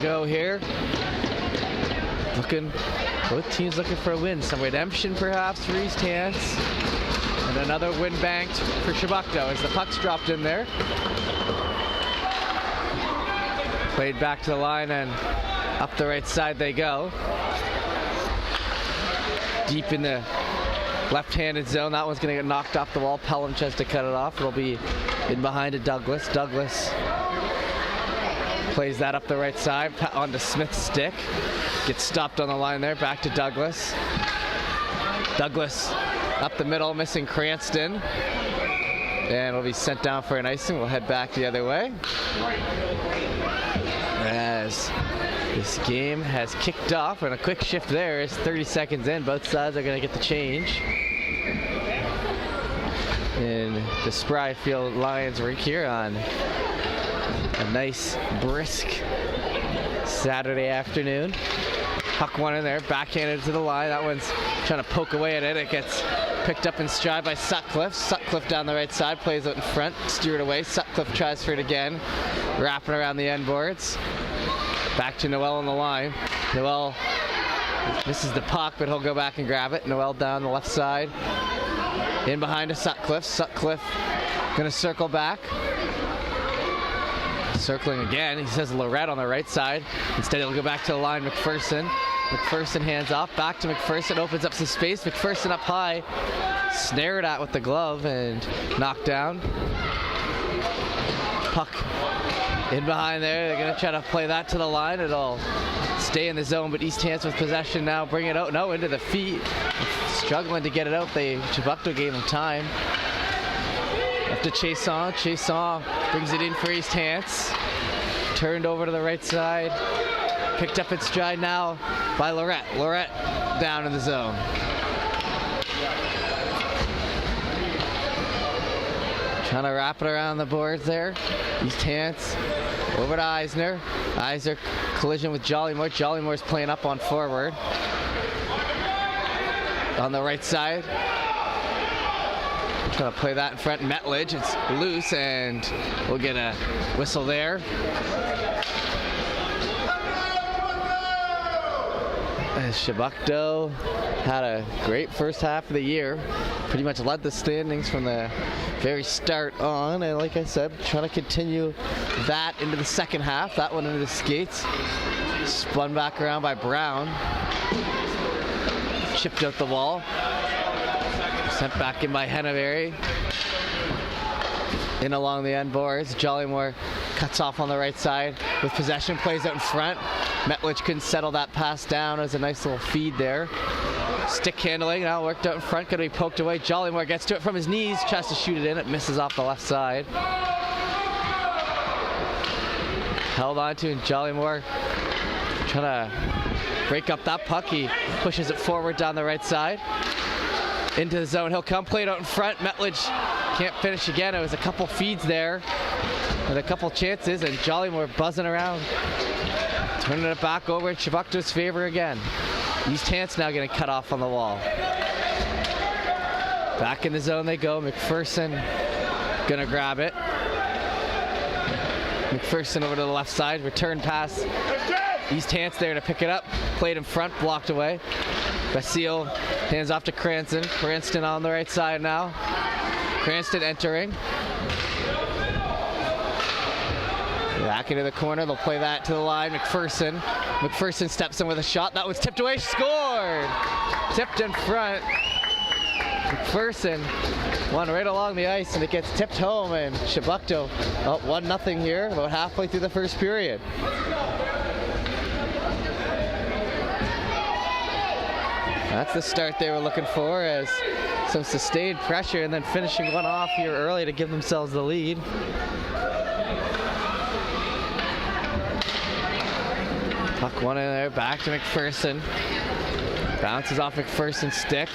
Go here. Both teams looking for a win. Some redemption perhaps for East Hants. And another win banked for Shabukto as the puck's dropped in there. Played back to the line and up the right side they go. Deep in the left-handed zone. That one's going to get knocked off the wall. Pelham tries to cut it off. It'll be in behind to Douglas. Douglas plays that up the right side onto Smith's stick. Gets stopped on the line there. Back to Douglas. Douglas up the middle, missing Cranston. And will be sent down for an icing. We'll head back the other way. As this game has kicked off, and a quick shift there is 30 seconds in. Both sides are going to get the change. In the Spry Field Lions rink here on a nice, brisk Saturday afternoon. Puck one in there, backhanded to the line. That one's trying to poke away at it. It gets picked up in stride by Sutcliffe. Sutcliffe down the right side, plays out in front, steered away. Sutcliffe tries for it again, wrapping around the end boards. Back to Noel on the line. Noel misses the puck, but he'll go back and grab it. Noel down the left side. In behind to Sutcliffe. Sutcliffe gonna circle back. Circling again. He says Lorette on the right side. Instead he'll go back to the line. McPherson. McPherson hands off. Back to McPherson. Opens up some space. McPherson up high. Snared at with the glove and knocked down. Puck in behind there. They're going to try to play that to the line. It'll stay in the zone, but East Hants with possession now. Bring it out. No, into the feet. Struggling to get it out. Shabukto gave him time. Up to Chason. Chason brings it in for East Hants. Turned over to the right side. Picked up in stride now by Lorette. Lorette down in the zone. Trying to wrap it around the boards there. East Hants over to Eisner. Eisner collision with Jollymore. Jollymore's playing up on forward. On the right side. Trying to play that in front. Metledge, it's loose, and we'll get a whistle there. As Shabukto had a great first half of the year. Pretty much led the standings from the very start on, and like I said, trying to continue that into the second half. That one into the skates. Spun back around by Brown. Chipped out the wall. Sent back in by Henneberry. In along the end boards. Jollymore cuts off on the right side with possession, plays out in front. Metledge couldn't settle that pass down. It was a nice little feed there. Stick handling now worked out in front, gonna be poked away. Jollymore gets to it from his knees, tries to shoot it in, it misses off the left side. Held on to, and Jollymore trying to break up that puck. He pushes it forward down the right side. Into the zone, he'll come, play it out in front. Metledge can't finish again. It was a couple feeds there with a couple chances, and Jollymore buzzing around. Turning it back over in Shabukto's favor again. East Hants now getting cut off on the wall. Back in the zone they go. McPherson gonna grab it. McPherson over to the left side. Return pass. East Hants there to pick it up. Played in front, blocked away. Basile hands off to Cranston. Cranston on the right side now. Cranston entering. Back into the corner, they'll play that to the line. McPherson. McPherson steps in with a shot. That was tipped away, scored! Tipped in front. McPherson won right along the ice, and it gets tipped home, and Shabukto up 1-0 here, about halfway through the first period. That's the start they were looking for, as some sustained pressure and then finishing one off here early to give themselves the lead. Puck one in there, back to McPherson. Bounces off McPherson's stick.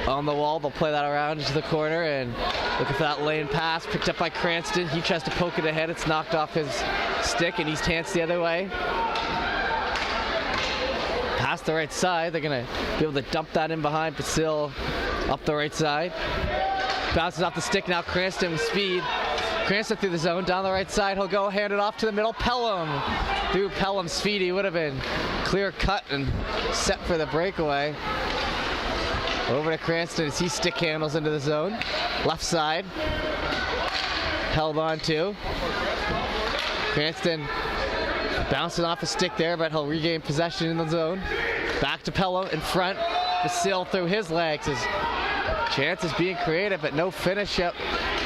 On the wall, they'll play that around into the corner, and looking for that lane pass, picked up by Cranston. He tries to poke it ahead, it's knocked off his stick, and East Hants the other way. Past the right side, they're gonna be able to dump that in behind. Basile up the right side. Bounces off the stick now, Cranston with speed. Cranston through the zone, down the right side, he'll go, hand it off to the middle. Pelham through Pelham's feet, he would have been clear cut and set for the breakaway. Over to Cranston as he stick handles into the zone. Left side. Held on to. Cranston bouncing off a stick there, but he'll regain possession in the zone. Back to Pelham in front. Basil through his legs. His chances being creative, but no finish up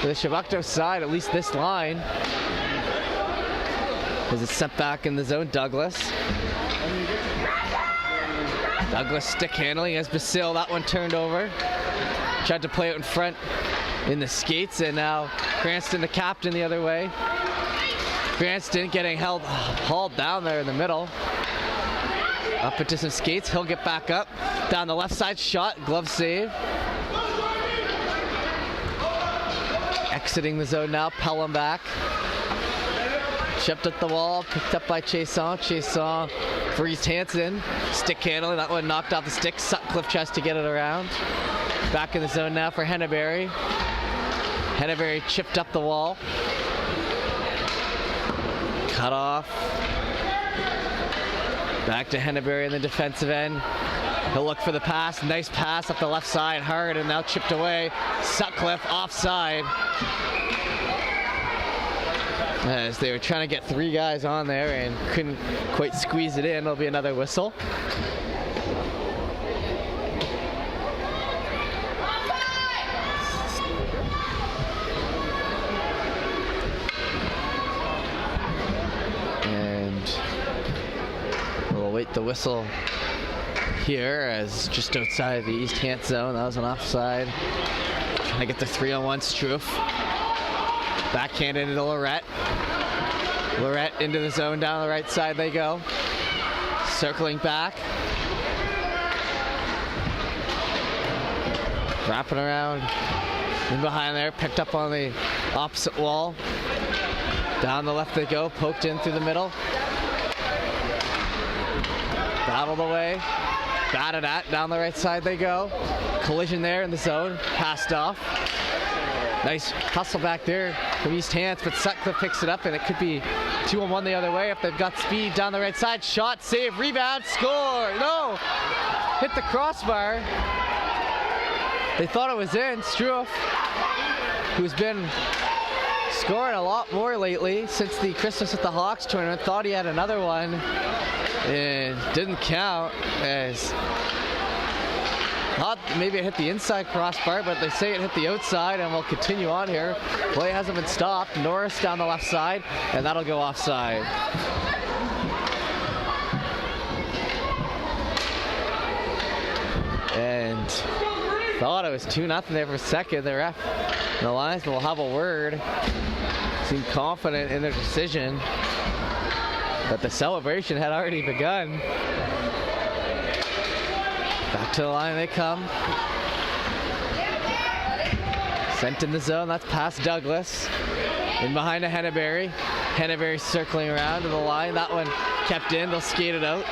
for the Chebucto side, at least this line. As it's sent back in the zone, Douglas. Douglas stick handling as Basil, that one turned over. Tried to play it in front in the skates, and now Cranston, the captain, the other way. Cranston getting hauled down there in the middle. Up into some skates, he'll get back up. Down the left side, shot, glove save. Exiting the zone now, Pelham back. Chipped at the wall, picked up by Chiasson. Chiasson frees Hansen. Stick handling, that one knocked off the stick. Sutcliffe tries to get it around. Back in the zone now for Henneberry. Henneberry chipped up the wall. Cut off. Back to Henneberry in the defensive end. He'll look for the pass. Nice pass up the left side, hard, and now chipped away. Sutcliffe offside. As they were trying to get three guys on there and couldn't quite squeeze it in. There'll be another whistle. And we'll await the whistle here as just outside the East Hants zone. That was an offside. Trying to get the 3-on-1 Struff. Backhanded into Lorette. Lorette into the zone, down the right side they go. Circling back. Wrapping around in behind there, picked up on the opposite wall. Down the left they go, poked in through the middle. Battled away. Batted at, down the right side they go. Collision there in the zone, passed off. Nice hustle back there from East Hants, but Sutcliffe picks it up, and it could be 2-on-1 the other way if they've got speed. Down the right side, shot, save, rebound, score! No! Hit the crossbar. They thought it was in. Struff, who's been scoring a lot more lately since the Christmas with the Hawks tournament, thought he had another one, and didn't count, as thought maybe it hit the inside crossbar, but they say it hit the outside, and we'll continue on here. Play hasn't been stopped. Norris down the left side, and that'll go offside. And thought it was 2-0 there for a second. The ref and the linesman will have a word. Seemed confident in their decision, but the celebration had already begun. Back to the line they come. Sent in the zone, that's past Douglas. In behind to Henneberry. Henneberry circling around to the line. That one kept in, they'll skate it out.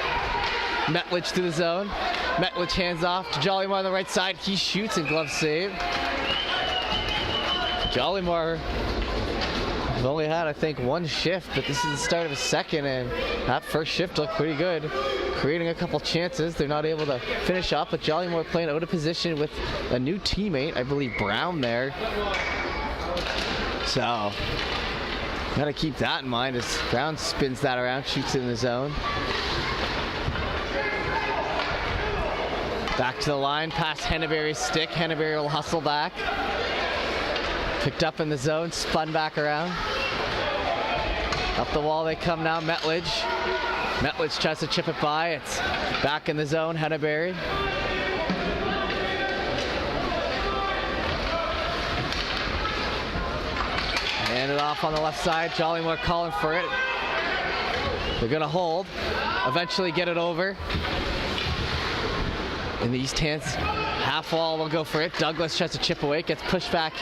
Metlich to the zone. Metlich hands off to Jollymore on the right side. He shoots and glove save. Jollymore has only had, I think, one shift, but this is the start of a second, and that first shift looked pretty good. Creating a couple chances. They're not able to finish up, but Jollymore playing out of position with a new teammate, I believe Brown there. So, gotta keep that in mind as Brown spins that around, shoots it in the zone. Back to the line, past Henneberry's stick. Henneberry will hustle back. Picked up in the zone, spun back around. Up the wall they come now, Metlich. Metlich tries to chip it by. It's back in the zone, Henneberry. Hand it off on the left side. Jollymore calling for it. They're going to hold. Eventually get it over. In the East Hants half wall, they'll go for it. Douglas tries to chip away. Gets pushed back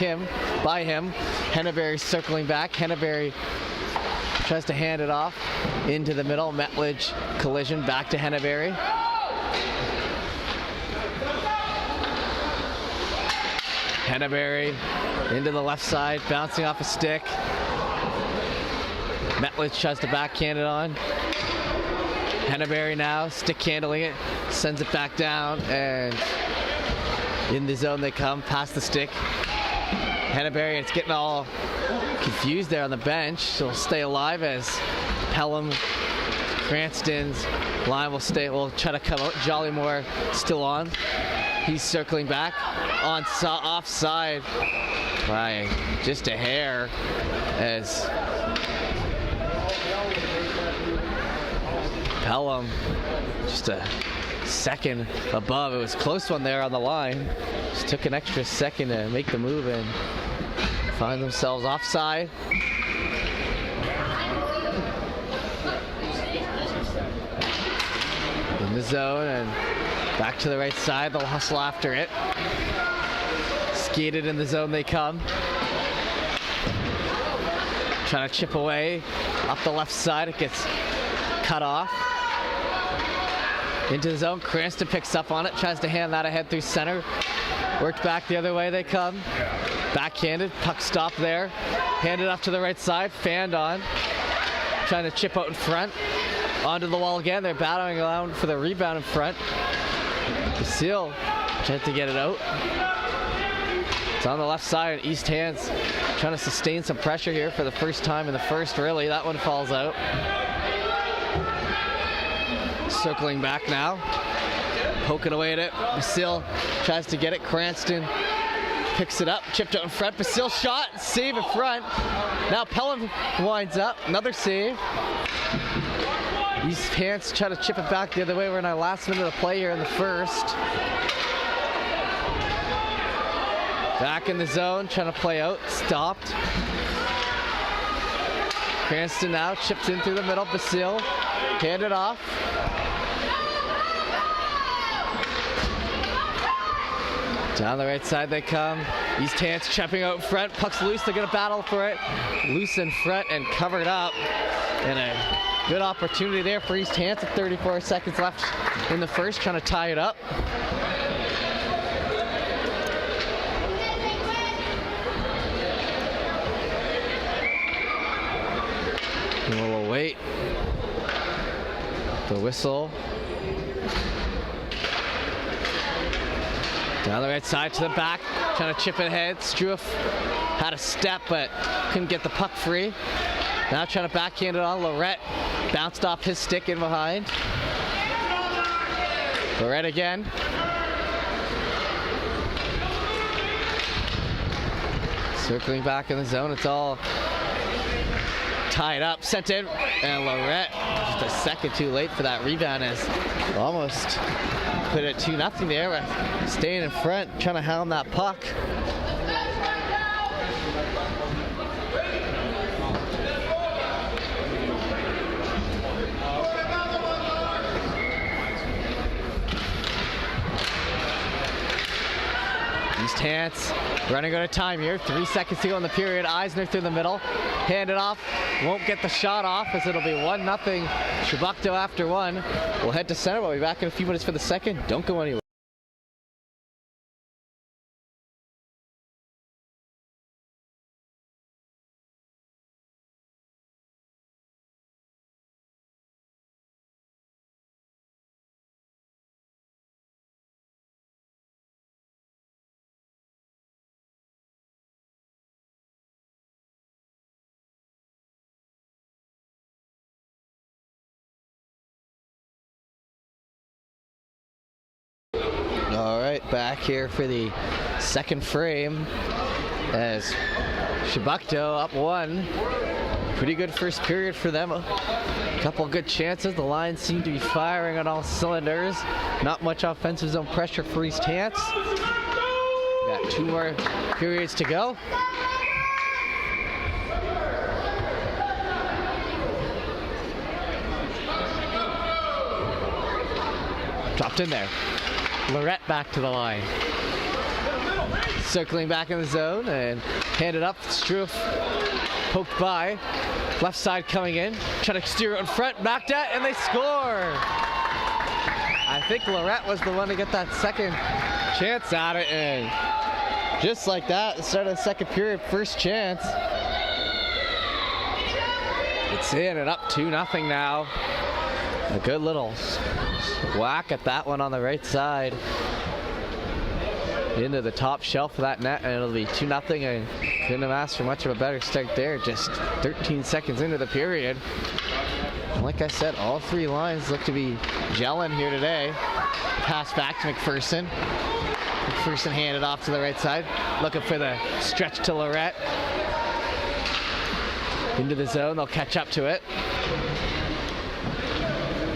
by him. Henneberry circling back. Henneberry tries to hand it off into the middle. Metlich collision back to Henneberry. Henneberry into the left side, bouncing off a stick. Metlich tries to backhand it on. Henneberry now, stick handling it, sends it back down, and in the zone they come, past the stick. Henneberry, it's getting all confused there on the bench. She'll stay alive as Pelham, Cranston's line will try to come out. Jollymore still on. He's circling back on offside by just a hair as Pelham just a second above. It was a close one there on the line. Just took an extra second to make the move and find themselves offside. In the zone and back to the right side. They'll hustle after it. Skated in the zone they come. Trying to chip away up the left side. It gets cut off. Into the zone. Cranston picks up on it. Tries to hand that ahead through center. Worked back the other way they come. Backhanded. Puck stop there. Handed off to the right side. Fanned on. Trying to chip out in front. Onto the wall again. They're battling around for the rebound in front. Basile tried to get it out. It's on the left side. East Hants trying to sustain some pressure here for the first time in the first, really. That one falls out. Circling back now. Poking away at it. Basile tries to get it. Cranston picks it up. Chipped out in front. Basile shot. Save in front. Now Pelham winds up. Another save. These Hants try to chip it back the other way. We're in our last minute of play here in the first. Back in the zone, trying to play out. Stopped. Cranston now chipped in through the middle. Basile handed off. Down the right side they come. East Hants chipping out in front. Puck's loose. They're going to battle for it. Loose in front and covered up. And a good opportunity there for East Hants with 34 seconds left in the first, trying to tie it up. And we'll wait. The whistle. Down the right side to the back, trying to chip it ahead. Struff had a step, but couldn't get the puck free. Now trying to backhand it on. Lorette bounced off his stick in behind. Lorette again. Circling back in the zone. It's all tied up, sent in, and Lorette just a second too late for that rebound as almost put it 2-0 there. Staying in front, trying to hound that puck. East Hants running out of time here. 3 seconds to go in the period. Eisner through the middle. Hand it off. Won't get the shot off as it'll be 1-0. Shabukto after one. We'll head to center. We'll be back in a few minutes for the second. Don't go anywhere. All right, back here for the second frame as Shabukto up one. Pretty good first period for them. A couple good chances. The Lions seem to be firing on all cylinders. Not much offensive zone pressure for East Hants. Got 2 more periods to go. Dropped in there. Lorette back to the line. Circling back in the zone and handed up. Struff poked by. Left side coming in. Trying to steer it in front. Backed at, and they score. I think Lorette was the one to get that second chance at it, and just like that, the start of the second period, first chance. It's in and up 2-0 now. A good little whack at that one on the right side. Into the top shelf of that net, and it'll be 2-0, and couldn't have asked for much of a better start there. Just 13 seconds into the period. And like I said, all three lines look to be gelling here today. Pass back to McPherson. McPherson handed off to the right side, looking for the stretch to Lorette. Into the zone, they'll catch up to it.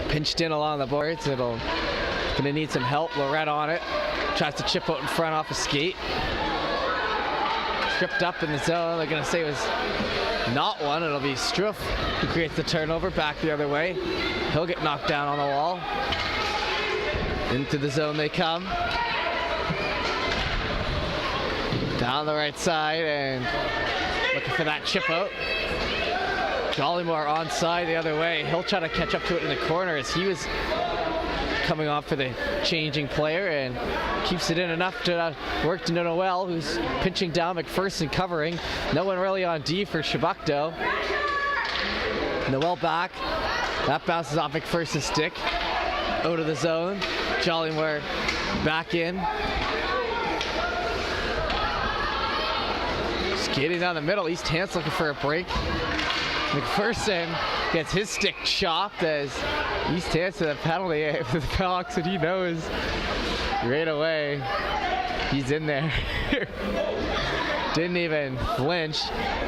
Pinched in along the boards, gonna need some help. Lorette on it. Tries to chip out in front off a skate. Tripped up in the zone. They're going to say it was not one. It'll be Struff who creates the turnover back the other way. He'll get knocked down on the wall. Into the zone they come. Down the right side and looking for that chip out. Jollymore onside the other way. He'll try to catch up to it in the corner as he was coming off for the changing player, and keeps it in enough to work to Noel, who's pinching down McPherson covering. No one really on D for Shabukdo. Noel back. That bounces off McPherson's stick. Out of the zone. Jollymore back in. Skating down the middle. East Hants looking for a break. McPherson gets his stick chopped as East Hants to the penalty for the Pelhawks, and he knows right away he's in there. Didn't even flinch,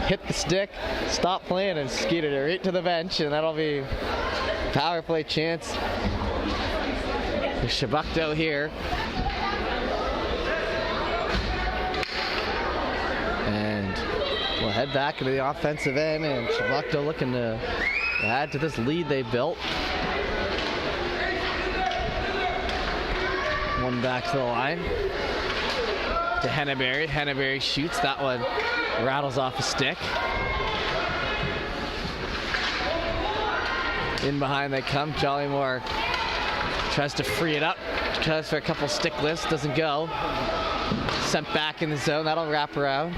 hit the stick, stopped playing, and skated it right to the bench, and that'll be power play chance for Shabukdo here. And we'll head back into the offensive end, and Shabukdo looking to add to this lead they built. One back to the line to Henneberry. Henneberry shoots. That one rattles off a stick. In behind they come. Jollymore tries to free it up. Tries for a couple stick lifts. Doesn't go. Sent back in the zone. That'll wrap around.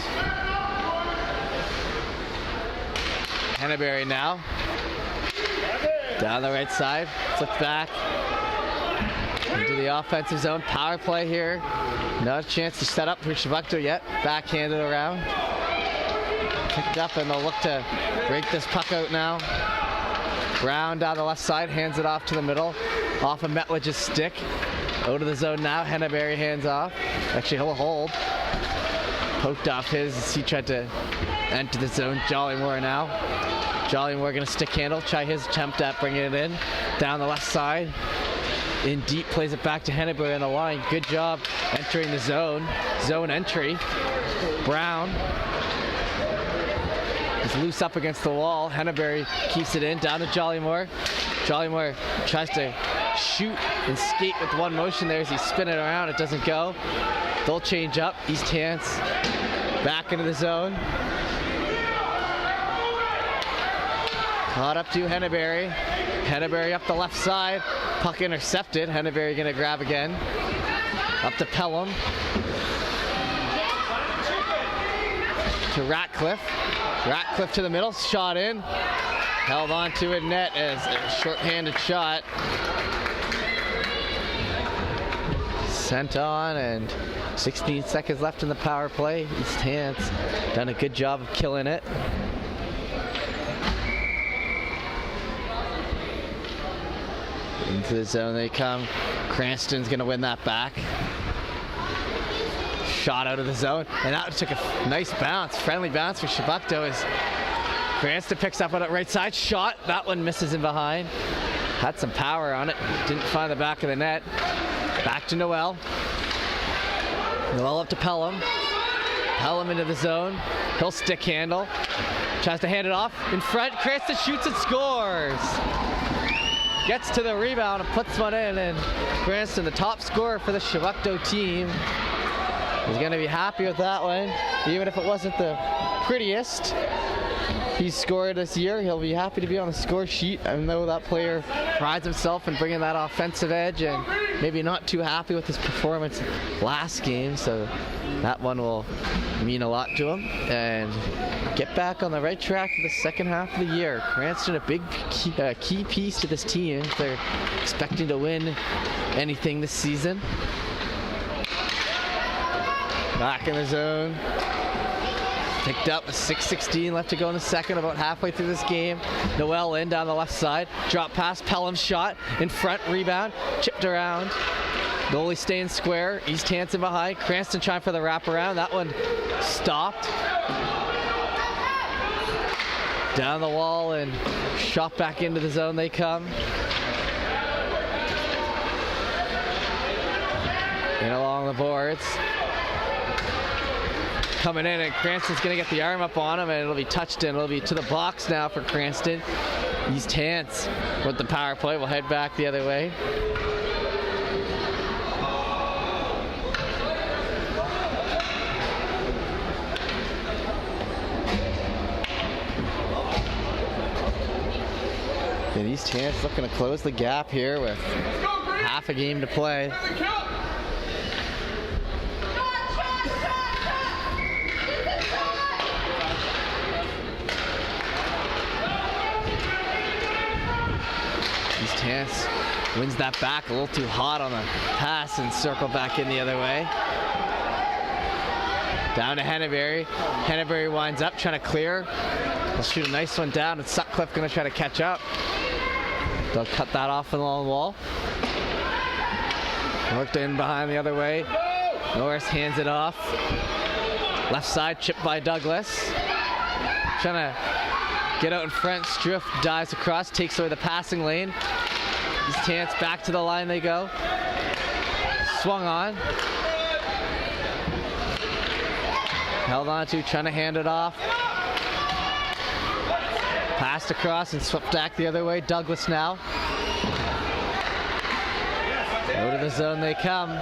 Henneberry now. Down the right side. Flipped back. Into the offensive zone. Power play here. Not a chance to set up for Shabukdo yet. Backhanded around. Picked up, and they'll look to break this puck out now. Brown down the left side. Hands it off to the middle. Off of Metledge's stick. Out of the zone now. Henneberry hands off. Actually, he'll hold. Poked off his as he tried to enter the zone. Jollymore now. Jollymore gonna stick handle. Try his attempt at bringing it in. Down the left side. In deep, plays it back to Henneberry on the line. Good job entering the zone. Zone entry. Brown is loose up against the wall. Henneberry keeps it in. Down to Jollymore. Jollymore tries to shoot and skate with one motion there as he's spinning around. It doesn't go. They'll change up. East Hants back into the zone. Caught up to Henneberry. Henneberry up the left side. Puck intercepted. Henneberry gonna grab again. Up to Pelham. To Ratcliffe. Ratcliffe to the middle. Shot in. Held on to a net as a short-handed shot. Sent on, and 16 seconds left in the power play. East Hants done a good job of killing it. Into the zone they come. Cranston's gonna win that back. Shot out of the zone, and that took a nice bounce, friendly bounce for Shabukdo as Cranston picks up on it right side. Shot, that one misses in behind. Had some power on it, didn't find the back of the net. Back to Noel. Noel up to Pelham. Pelham into the zone. He'll stick handle. Tries to hand it off in front. Cranston shoots and scores. Gets to the rebound and puts one in, and Cranston, the top scorer for the Shabukdo team, is going to be happy with that one, even if it wasn't the prettiest. he's scored this year. He'll be happy to be on the score sheet. I know that player prides himself in bringing that offensive edge, and maybe not too happy with his performance last game, so that one will mean a lot to him. And get back on the right track for the second half of the year. Cranston, a big key piece to this team if they're expecting to win anything this season. Back in the zone. Picked up with 6:16 left to go in the second, about halfway through this game. Noel in down the left side. Drop pass, Pelham's shot. In front, rebound. Chipped around. Goalie staying square. East Hansen behind. Cranston trying for the wraparound. That one stopped. Down the wall and shot back into the zone they come. In along the boards. Coming in, and Cranston's going to get the arm up on him, and it'll be touched in. It'll be to the box now for Cranston. East Hants with the power play. We'll head back the other way. And East Hants looking to close the gap here with half a game to play. Hants wins that back a little too hot on the pass and circle back in the other way. Down to Henneberry. Henneberry winds up trying to clear. They'll shoot a nice one down, and Sutcliffe going to try to catch up. They'll cut that off in the long wall. Worked in behind the other way. Norris hands it off. Left side, chipped by Douglas. Trying to get out in front. Struff dives across, takes away the passing lane. East Hants back to the line they go. Swung on. Held on to, trying to hand it off. Passed across and swept back the other way. Douglas now. Out of the zone they come.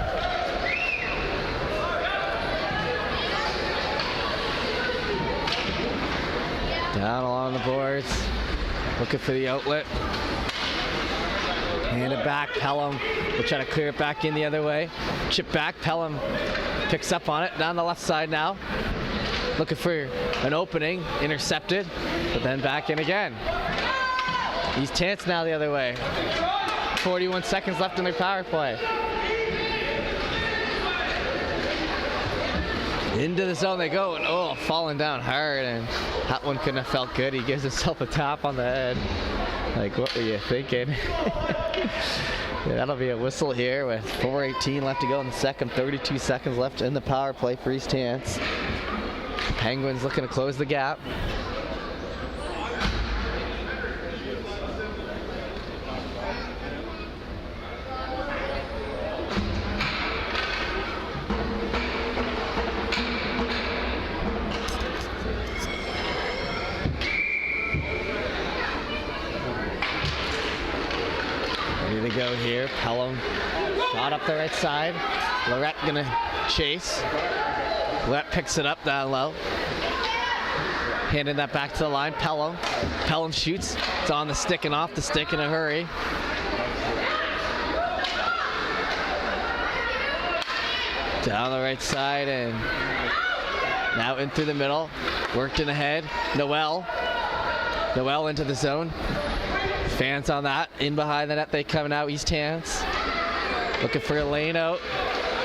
Down along the boards. Looking for the outlet. Hand it back. Pelham will try to clear it back in the other way. Chip back. Pelham picks up on it. Down the left side now. Looking for an opening. Intercepted. But then back in again. East Hants now the other way. 41 seconds left in their power play. Into the zone they go, and oh, falling down hard, and that one couldn't have felt good. He gives himself a tap on the head. Like, what were you thinking? Yeah, that'll be a whistle here with 4:18 left to go in the second, 32 seconds left in the power play for East Hants. Penguins looking to close the gap. Ready to go here. Pelham shot up the right side. Lorette gonna chase. Lorette picks it up down low. Handing that back to the line. Pelham. Pelham shoots. It's on the stick and off the stick in a hurry. Down the right side and now in through the middle. Worked in ahead. Noel. Noel into the zone. Fans on that. In behind the net they come now. East Hants. Looking for a lane out.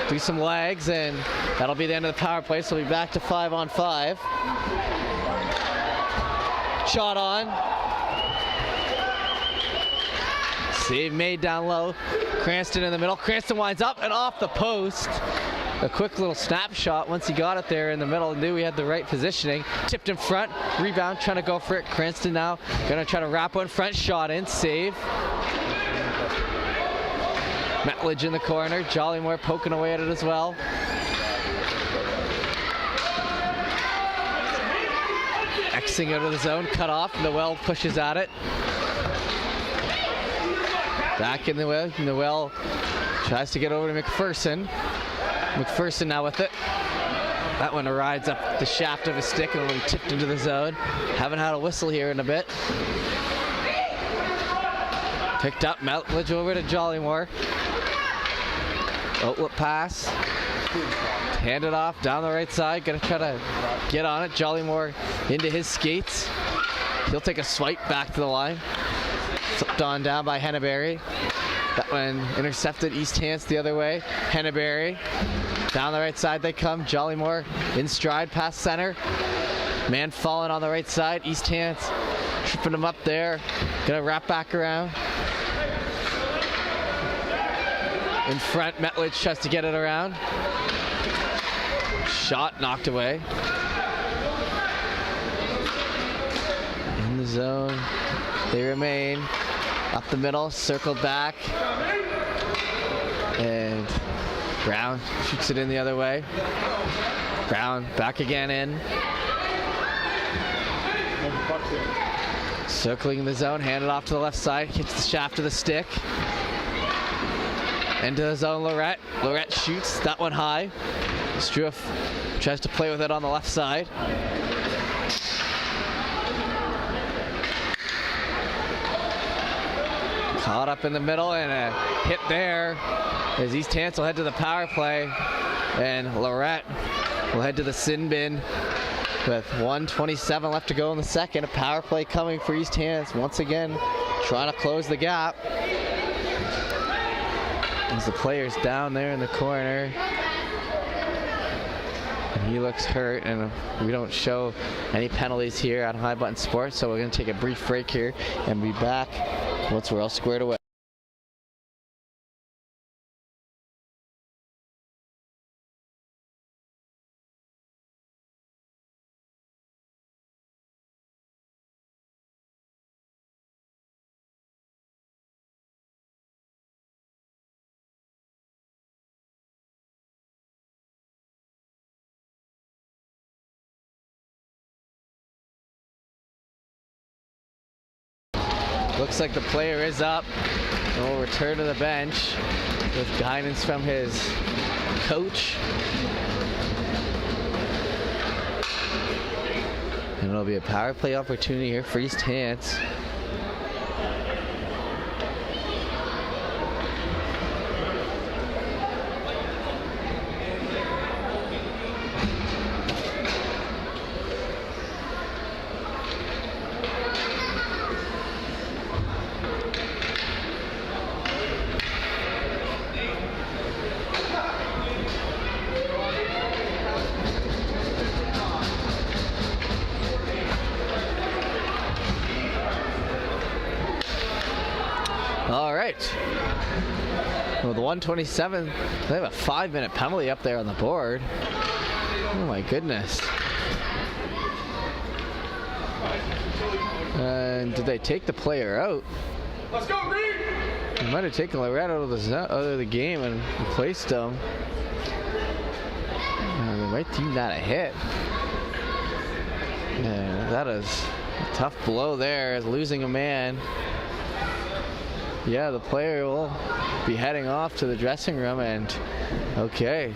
Do some legs, and that'll be the end of the power play, so we'll be back to 5-on-5. Shot on. Save made down low. Cranston in the middle. Cranston winds up and off the post. A quick little snapshot once he got it there in the middle. Knew he had the right positioning. Tipped in front. Rebound, trying to go for it. Cranston now gonna try to wrap one front. Shot in. Save. Metledge in the corner. Jollymore poking away at it as well. Xing out of the zone. Cut off. Noel pushes at it. Back in the way. Noel tries to get over to McPherson. McPherson now with it. That one rides up the shaft of his stick and will be tipped into the zone. Haven't had a whistle here in a bit. Picked up, Meltledge over to Jollymore. Outlet pass. Hand it off down the right side. Gonna try to get on it. Jollymore into his skates. He'll take a swipe back to the line. Flipped on down by Henneberry. That one intercepted. East Hants the other way. Henneberry. Down the right side they come. Jollymore in stride past center. Man falling on the right side. East Hants tripping him up there. Gonna wrap back around. In front, Metledge tries to get it around. Shot knocked away. In the zone, they remain. Up the middle, circled back. And Brown shoots it in the other way. Brown back again in. Circling the zone, handed off to the left side, hits the shaft of the stick. Into the zone, Lorette. Lorette shoots that one high. Struff tries to play with it on the left side. Caught up in the middle and a hit there as East Hants will head to the power play and Lorette will head to the sin bin with 1:27 left to go in the second. A power play coming for East Hants once again, trying to close the gap. As the player's down there in the corner. And he looks hurt, and we don't show any penalties here on High Button Sports, so we're going to take a brief break here and be back once we're all squared away. Looks like the player is up and will return to the bench with guidance from his coach. And it'll be a power play opportunity here for East Hants. All right. With 1:27, they have a 5-minute penalty up there on the board. Oh my goodness. And did they take the player out? Let's go, Green! They might have taken Lorette out of the game and replaced him. They might deem that a hit. Yeah, that is a tough blow there, is losing a man. Yeah, the player will be heading off to the dressing room, and okay.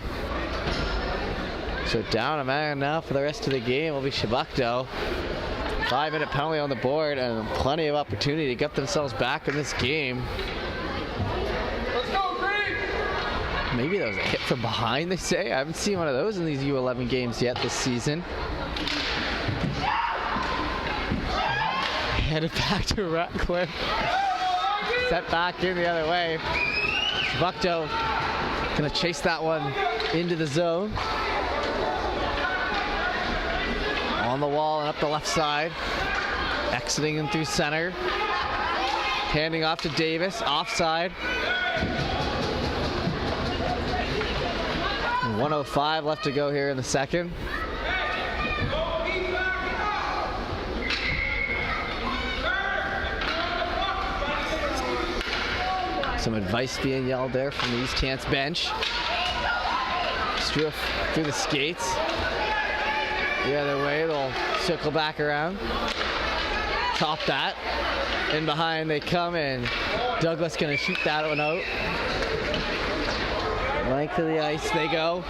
So down a man now for the rest of the game will be Shabukto. 5-minute penalty on the board and plenty of opportunity to get themselves back in this game. Let's go, Green! Maybe that was a hit from behind, they say. I haven't seen one of those in these U11 games yet this season. Headed back to Ratcliffe. Set back in the other way. Shabukto gonna chase that one into the zone. On the wall and up the left side. Exiting him through center. Handing off to Davis, offside. 1:05 left to go here in the second. Some advice being yelled there from the East Hants bench. Struff through the skates. The other way, they'll circle back around. Top that. In behind they come, and Douglas gonna shoot that one out. Length of the ice they go.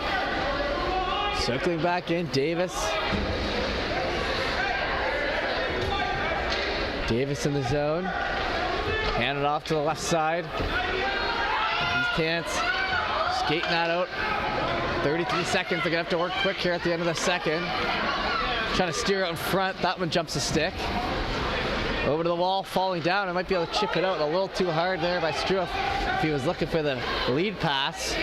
Circling back in, Davis. Davis in the zone. Hand it off to the left side. Hants skating that out. 33 seconds. They're going to have to work quick here at the end of the second. Trying to steer out in front. That one jumps a stick. Over to the wall, falling down. I might be able to chip it out a little too hard there by Struff if he was looking for the lead pass.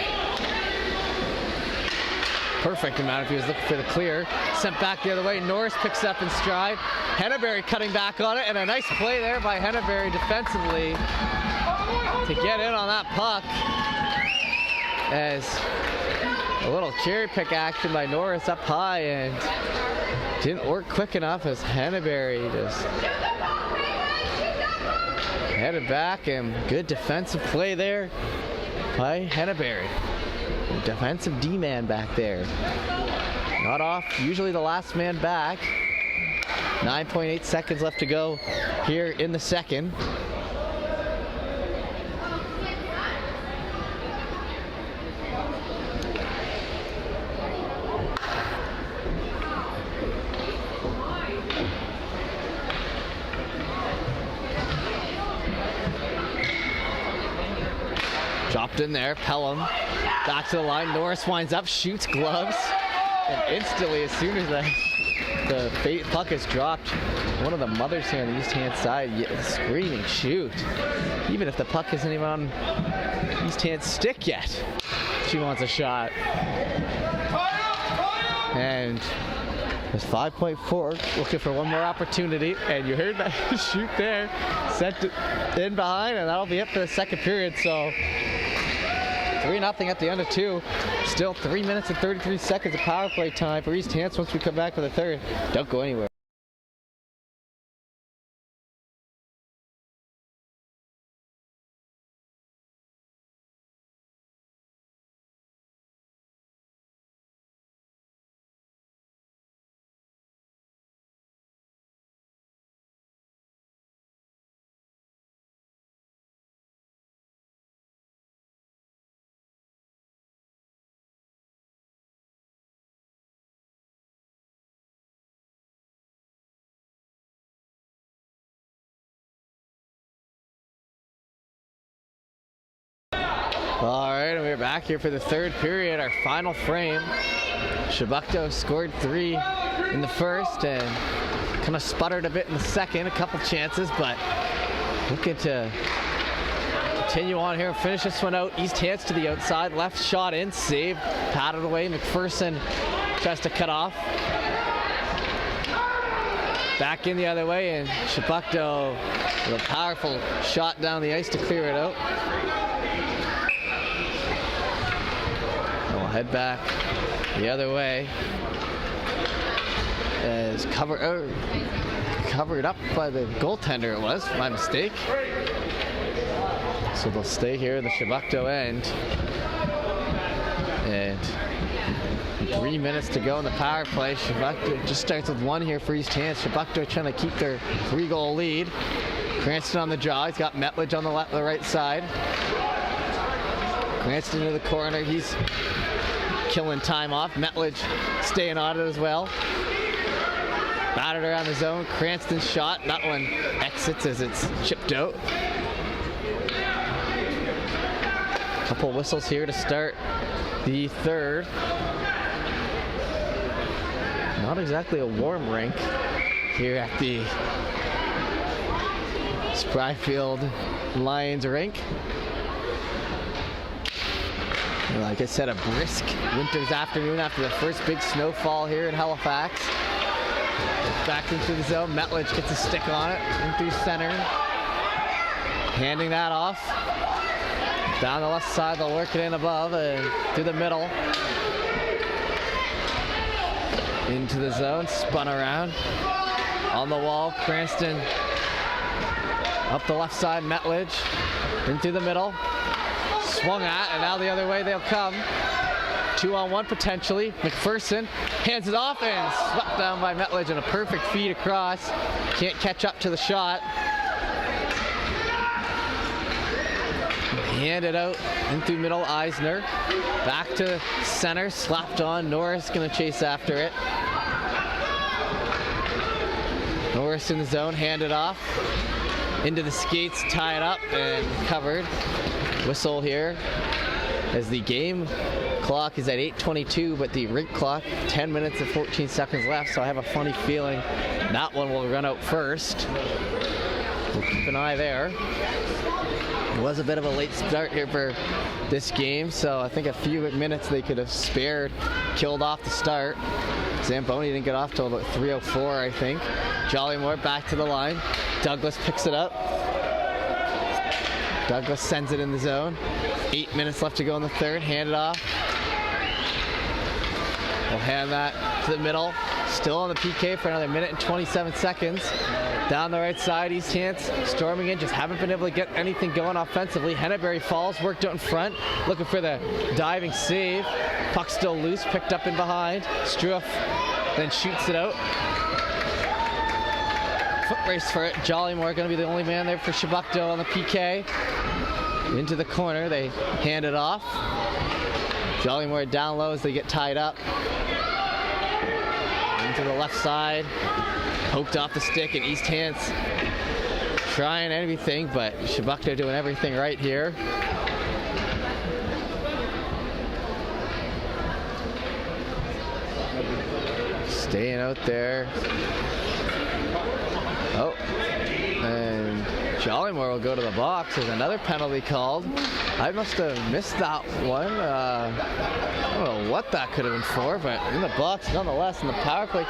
Perfect amount if he was looking for the clear. Sent back the other way. Norris picks up in stride. Henneberry cutting back on it, and a nice play there by Henneberry defensively to get in on that puck. As a little cherry pick action by Norris up high, and didn't work quick enough as Henneberry just headed back, and good defensive play there by Henneberry. Defensive D-man back there. Not off, usually the last man back. 9.8 seconds left to go here in the second. Dropped in there, Pelham. Back to the line, Norris winds up, shoots, gloves, and instantly, as soon as the puck is dropped, one of the mothers here on the East Hants side screaming, shoot. Even if the puck isn't even on East Hants stick yet, she wants a shot. And there's 5.4, looking for one more opportunity, and you heard that shoot there, sent it in behind, and that'll be it for the second period, so 3-0 at the end of 2. Still 3 minutes and 33 seconds of power play time for East Hants once we come back for the third. Don't go anywhere. All right, and we're back here for the third period, our final frame. Shabukto scored 3 in the first and kind of sputtered a bit in the second, a couple chances, but looking to continue on here and finish this one out. East Hants to the outside, left shot in, saved, patted away. McPherson tries to cut off. Back in the other way, and Shabukto with a powerful shot down the ice to clear it out. Head back the other way as covered up by the goaltender. It was my mistake. So they'll stay here in the Shabukto end, and 3 minutes to go in the power play. Shabukto just starts with 1 here for East Hants. Shabukto trying to keep their 3-goal lead. Cranston on the draw. He's got Metledge on the right side. Cranston into the corner. He's killing time off. Metledge staying on it as well. Batted around the zone. Cranston's shot. That one exits as it's chipped out. Couple whistles here to start the third. Not exactly a warm rink here at the Spryfield Lions rink. Like I said, a brisk winter's afternoon after the first big snowfall here in Halifax. Back into the zone. Metledge gets a stick on it. In through center. Handing that off. Down the left side, they'll work it in above and through the middle. Into the zone, spun around. On the wall, Cranston up the left side, Metledge. In through the middle. Swung at, and now the other way they'll come. 2-on-1 potentially. McPherson hands it off and swept down by Metledge, and a perfect feed across. Can't catch up to the shot. Handed out in through middle, Eisner. Back to center, slapped on. Norris gonna chase after it. Norris in the zone, handed off. Into the skates, tie it up and covered. Whistle here as the game clock is at 8:22, but the rink clock, 10 minutes and 14 seconds left, so I have a funny feeling that one will run out first. We'll keep an eye there. It was a bit of a late start here for this game, so I think a few minutes they could have spared, killed off the start. Zamboni didn't get off till about 3:04, I think. Jollymore back to the line. Douglas picks it up. Douglas sends it in the zone. 8 minutes left to go in the third. Hand it off. We'll hand that to the middle. Still on the PK for another minute and 27 seconds. Down the right side, East Hants storming in. Just haven't been able to get anything going offensively. Henneberry falls, worked out in front. Looking for the diving save. Puck still loose, picked up in behind. Struff then shoots it out. Foot race for it. Jollymore going to be the only man there for Shabukto on the PK. Into the corner, they hand it off. Jollymore down low as they get tied up. Into the left side. Poked off the stick, and East Hants trying everything, but Shabukto doing everything right here. Staying out there. Oh, and Jollymore will go to the box. There's another penalty called. I must have missed that one. I don't know what that could have been for, but in the box nonetheless, and the power play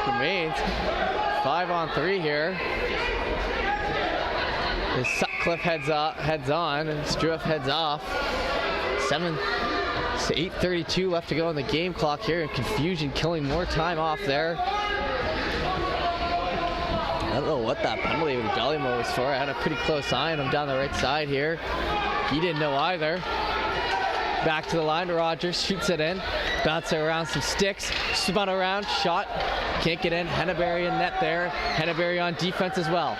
remains 5-on-3 here. As Sutcliffe heads on, and Struff heads off. 8:32 left to go on the game clock here, and confusion killing more time off there. I don't know what that penalty with Jollymore was for. I had a pretty close eye on him down the right side here. He didn't know either. Back to the line, Rogers shoots it in. Bounces around some sticks. Spun around, shot. Can't get in. Henneberry in net there. Henneberry on defense as well.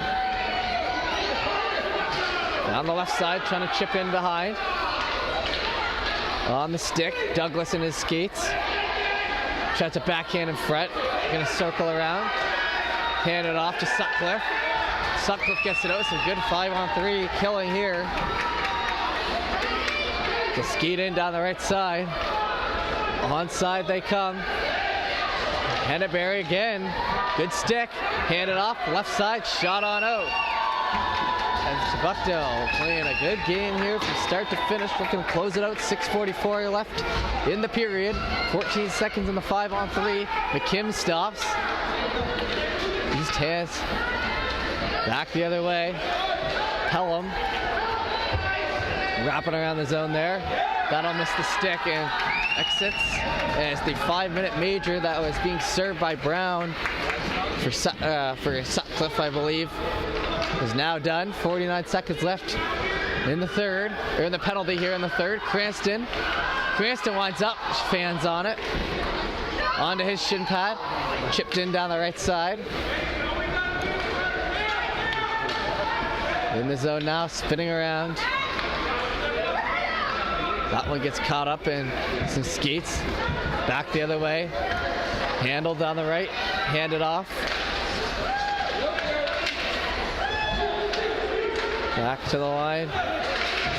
Down the left side, trying to chip in behind. On the stick, Douglas in his skates. Tries to backhand in front. Gonna circle around. Hand it off to Sutcliffe. Sutcliffe gets it out. Some good 5-on-3 killing here. To skate in down the right side. Onside they come. Henneberry again. Good stick. Hand it off. Left side. Shot on out. And Shabukto playing a good game here from start to finish. Looking to close it out. 6:44 left in the period. 14 seconds in the 5-on-3. McKim stops. East Hants back the other way. Pelham wrapping around the zone there. That'll miss the stick and exits. And it's the 5-minute major that was being served by Brown for Sutcliffe, I believe, is now done. 49 seconds left in the third, or in the penalty here in the third. Cranston winds up, fans on it. Onto his shin pad, chipped in down the right side. In the zone now, spinning around. That one gets caught up in some skates. Back the other way. Handled down the right, handed off. Back to the line.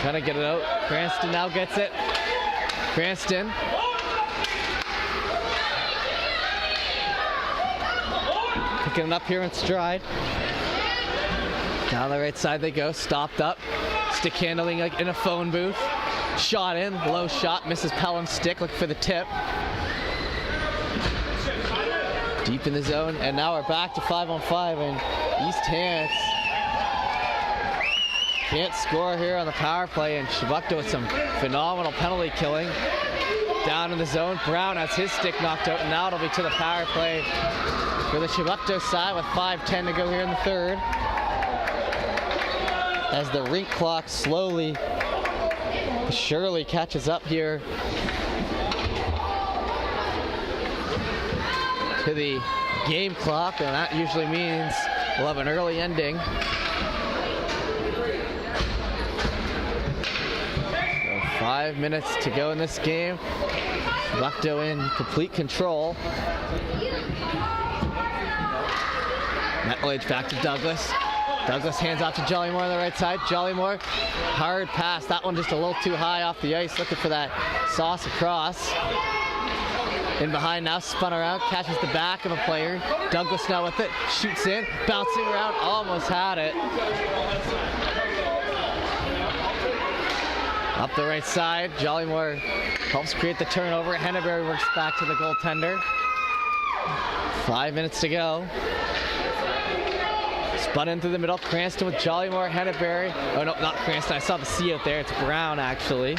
Trying to get it out. Cranston now gets it. Cranston. Picking it up here in stride. Down the right side they go, stopped up. Stick handling like in a phone booth. Shot in, low shot, misses Pelham's stick, looking for the tip. Deep in the zone, and now we're back to 5-on-5, and East Hants can't score here on the power play, and Shabukto with some phenomenal penalty killing. Down in the zone, Brown has his stick knocked out, and now it'll be to the power play for the Shabukto side with 5:10 to go here in the third. As the rink clock slowly but surely catches up here to the game clock, and that usually means we'll have an early ending. 5 minutes to go in this game. Buckdo in complete control. Metledge back to Douglas. Douglas hands off to Jollymore on the right side. Jollymore, hard pass. That one just a little too high off the ice. Looking for that sauce across. In behind now, spun around, catches the back of a player. Douglas now with it, shoots in, bouncing around, almost had it. Up the right side, Jollymore helps create the turnover. Henneberry works back to the goaltender. 5 minutes to go. Spun in through the middle, Cranston with Jollymore, Henneberry. Oh no, not Cranston, I saw the C out there, it's Brown actually.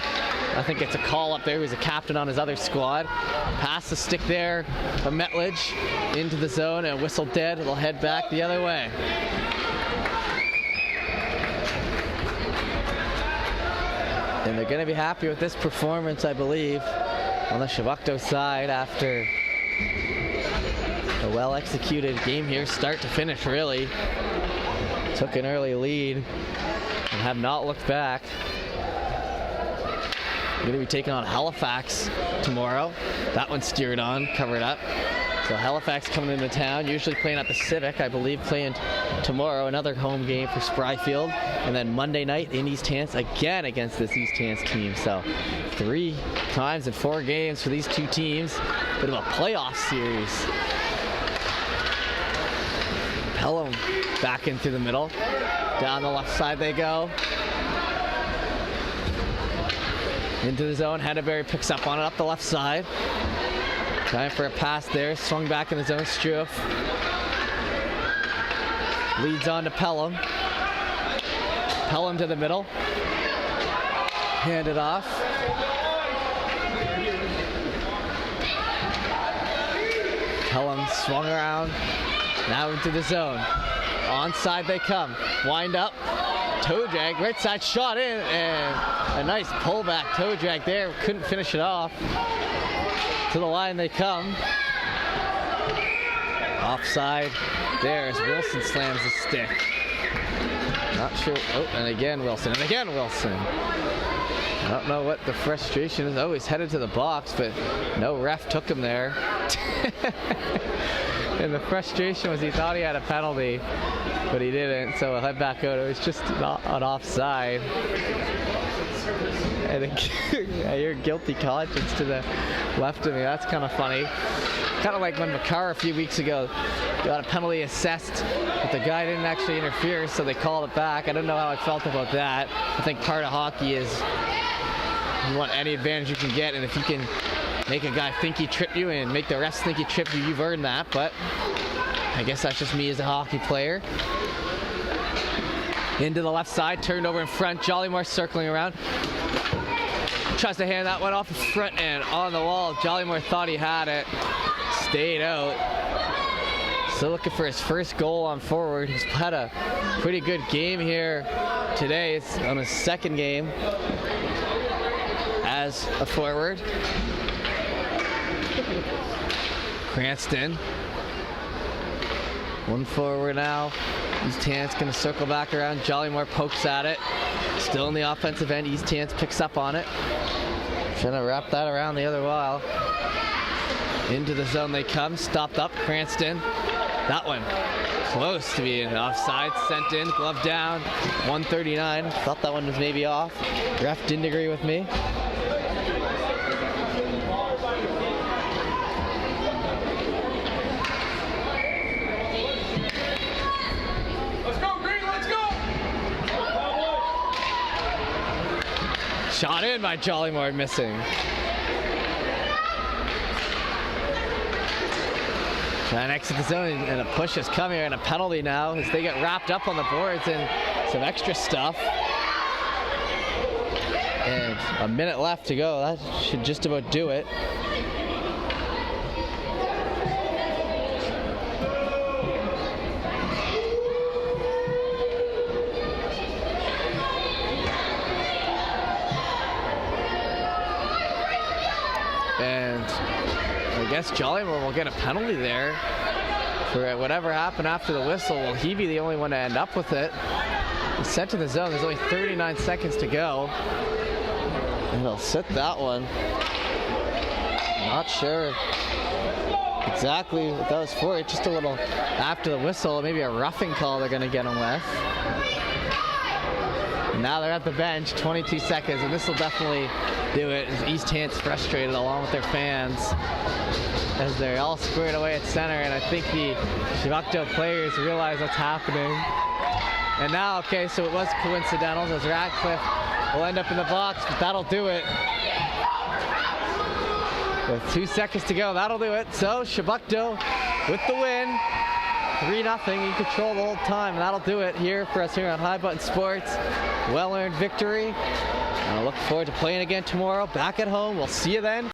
I think it's a call up there, he was a captain on his other squad. Pass the stick there from Metledge into the zone and whistle dead, it'll head back the other way. And they're gonna be happy with this performance, I believe, on the Chebucto side after a well-executed game here, start to finish really. Took an early lead and have not looked back. We're going to be taking on Halifax tomorrow. That one's steered on, covered up. So Halifax coming into town, usually playing at the Civic, I believe, playing tomorrow, another home game for Spryfield. And then Monday night in East Hants again against this East Hants team. So 3 times in 4 games for these two teams. Bit of a playoff series. Pelham back into the middle. Down the left side they go. Into the zone, Henneberry picks up on it up the left side. Time for a pass there, swung back in the zone, Struff. Leads on to Pelham. Pelham to the middle. Hand it off. Pelham swung around. Now into the zone. Onside they come. Wind up. Toe drag. Right side shot in. And a nice pullback toe drag there. Couldn't finish it off. To the line they come. Offside there as Wilson slams the stick. Not sure. Oh, and again Wilson. And again Wilson. I don't know what the frustration is. Oh, he's headed to the box, but no ref took him there. And the frustration was he thought he had a penalty, but he didn't, so he'll head back out. It was just not an offside. And I hear guilty conscience to the left of me. That's kind of funny. Kind of like when McCarr a few weeks ago got a penalty assessed, but the guy didn't actually interfere, so they called it back. I don't know how I felt about that. I think part of hockey is you want any advantage you can get, and if you can make a guy think he tripped you and make the refs think he tripped you, you've earned that. But I guess that's just me as a hockey player. Into the left side, turned over in front. Jollymore circling around. Tries to hand that one off in front and on the wall. Jollymore thought he had it. Stayed out. Still looking for his first goal on forward. He's had a pretty good game here today. It's on his second game as a forward. Cranston. One forward now. East Hants gonna circle back around. Jollymore pokes at it. Still in the offensive end. East Hants picks up on it. Trying to wrap that around the other while. Into the zone they come. Stopped up. Cranston. That one close to being offside. Sent in. Glove down. 139. Thought that one was maybe off. Ref didn't agree with me. Shot in by Jollymore, missing. Trying to exit the zone, and a push is coming, and a penalty now as they get wrapped up on the boards and some extra stuff. And a minute left to go. That should just about do it. And I guess Jollymore will get a penalty there for whatever happened after the whistle. Will he be the only one to end up with it? He's sent to the zone. There's only 39 seconds to go. And they'll sit that one. Not sure exactly what that was for. Just a little after the whistle, maybe a roughing call they're going to get him with. Now they're at the bench, 22 seconds, and this will definitely do it. East Hants frustrated along with their fans as they're all squared away at center, and I think the Shibakdo players realize what's happening. And now, okay, so it was coincidental as Radcliffe will end up in the box, but that'll do it. With 2 seconds to go, that'll do it. So Shibakdo with the win. 3-0 in control the whole time, and that'll do it here for us here on High Button Sports. Well-earned victory, and I look forward to playing again tomorrow back at home. We'll see you then.